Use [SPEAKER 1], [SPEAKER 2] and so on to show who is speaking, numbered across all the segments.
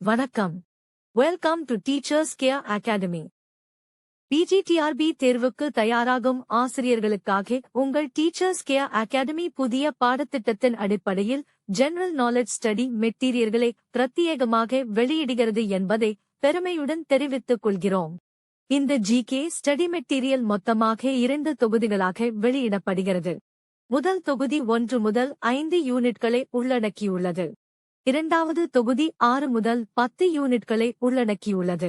[SPEAKER 1] வணக்கம். Welcome to teachers care academy. PGTRB தேர்வுக்கு தயாராகும் ஆசிரியர்களுக்காக உங்கள் டீச்சர்ஸ் கேர் அகாடமி புதிய பாடத்திட்டத்தின் அடிப்படையில் ஜெனரல் நாலேஜ் ஸ்டடி மெட்டீரியல்களை பிரத்யேகமாக வெளியிடுகிறது என்பதை பெருமையுடன் தெரிவித்துக் கொள்கிறோம். இந்த ஜிகே ஸ்டடி மெட்டீரியல் மொத்தமாக 2 தொகுதிகளாக வெளியிடப்படுகிறது. முதல் தொகுதி 1 முதல் 5 யூனிட்களை உள்ளடக்கியுள்ளது. இரண்டாவது தொகுதி 6 முதல் 10 யூனிட்களை உள்ளடக்கியுள்ளது.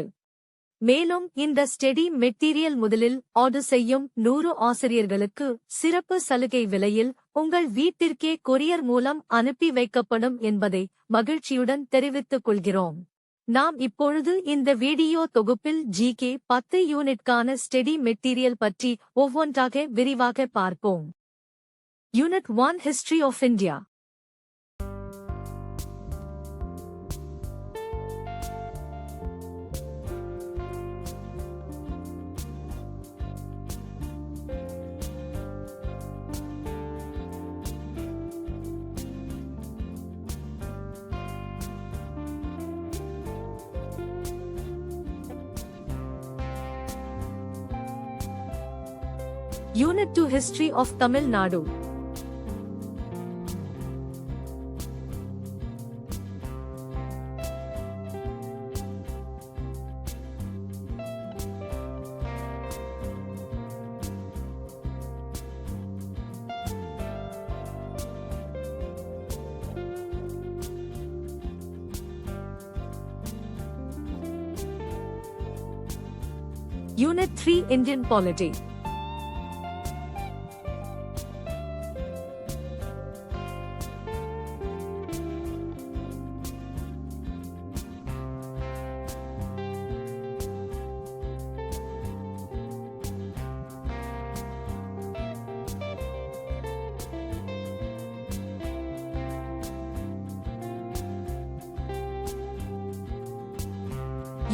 [SPEAKER 1] மேலும் இந்த ஸ்டடி மெட்டீரியல் முதலில் ஆர்டர் செய்யும் 100 ஆசிரியர்களுக்கு சிறப்பு சலுகை விலையில் உங்கள் வீட்டிற்கே கொரியர் மூலம் அனுப்பி வைக்கப்படும் என்பதை மகிழ்ச்சியுடன் தெரிவித்துக் கொள்கிறோம். நாம் இப்பொழுது இந்த வீடியோ தொகுப்பில் ஜிகே 10 யூனிட்கான ஸ்டடி மெட்டீரியல் பற்றி ஒவ்வொன்றாக விரிவாக பார்ப்போம். Unit 1 history of India. Unit 2 History of Tamil Nadu. Unit 3 Indian Polity.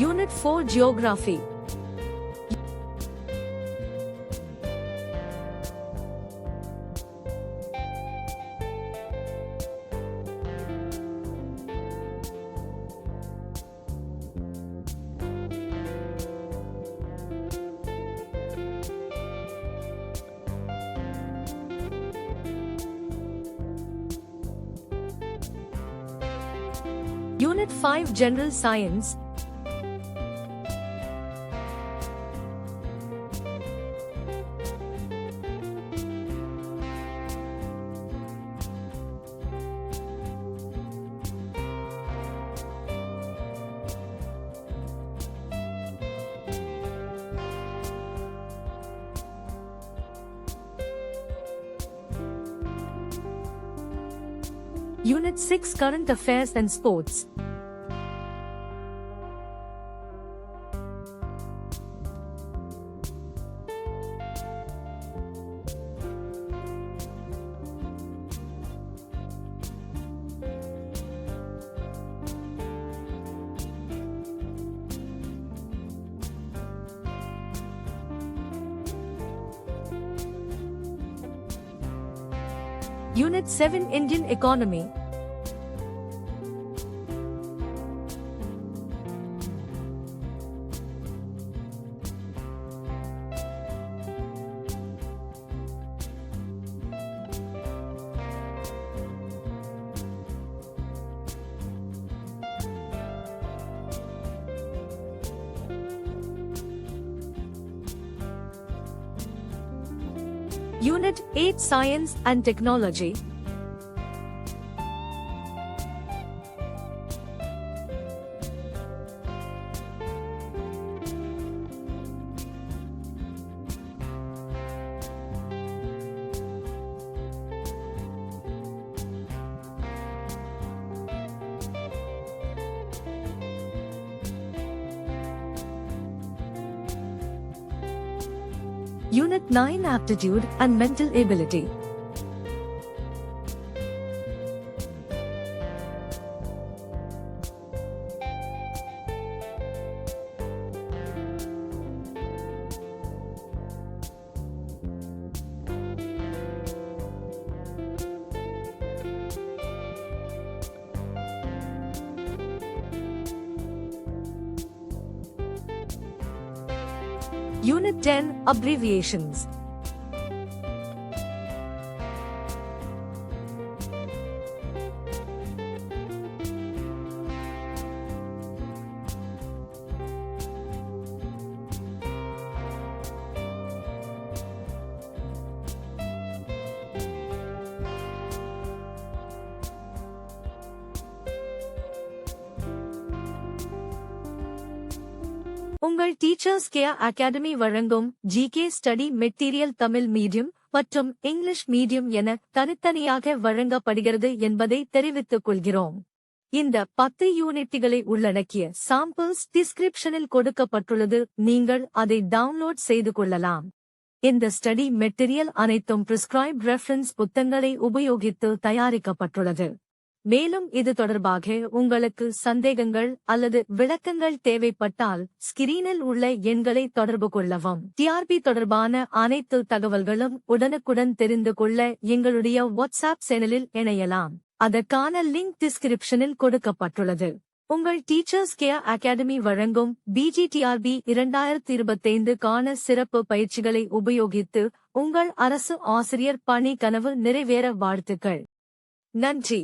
[SPEAKER 1] Unit 4 Geography. Unit 5 General Science. Unit 6 Current Affairs and Sports. Unit 7 Indian Economy. Unit 8 Science and Technology. Unit 9 Aptitude and Mental Ability. Unit 10 Abbreviations. உங்கள் teachers care academy வழங்கும் GK study material Tamil medium மற்றும் English medium என தனித்தனியாக வழங்கப்படுகிறது என்பதை தெரிவித்துக் கொள்கிறோம். இந்த 10 யூனிட்டுகளை உள்ளடக்கிய சாம்பிள்ஸ் டிஸ்கிரிப்ஷனில் கொடுக்கப்பட்டுள்ளது. நீங்கள் அதை டவுன்லோட் செய்து கொள்ளலாம். இந்த ஸ்டடி மெட்டீரியல் அனைத்தும் பிரிஸ்கிரைப்ட் ரெஃபரன்ஸ் புத்தகங்களை உபயோகித்து தயாரிக்கப்பட்டுள்ளது. மேலும் இது தொடர்பாக உங்களுக்கு சந்தேகங்கள் அல்லது விளக்கங்கள் தேவைப்பட்டால் ஸ்கிரீனில் உள்ள எண்களை தொடர்பு கொள்ளவும். டிஆர்பி தொடர்பான அனைத்து தகவல்களும் உடனுக்குடன் தெரிந்து கொள்ள எங்களுடைய வாட்ஸ்அப் சேனலில் இணையலாம். அதற்கான லிங்க் டிஸ்கிரிப்ஷனில் கொடுக்கப்பட்டுள்ளது. உங்கள் டீச்சர்ஸ் கேர் அகாடமி வழங்கும் பிஜிடிஆர்பி 2025 கான சிறப்பு பயிற்சிகளை உபயோகித்து உங்கள் அரசு ஆசிரியர் பணி கனவு நிறைவேற வாழ்த்துக்கள். நன்றி.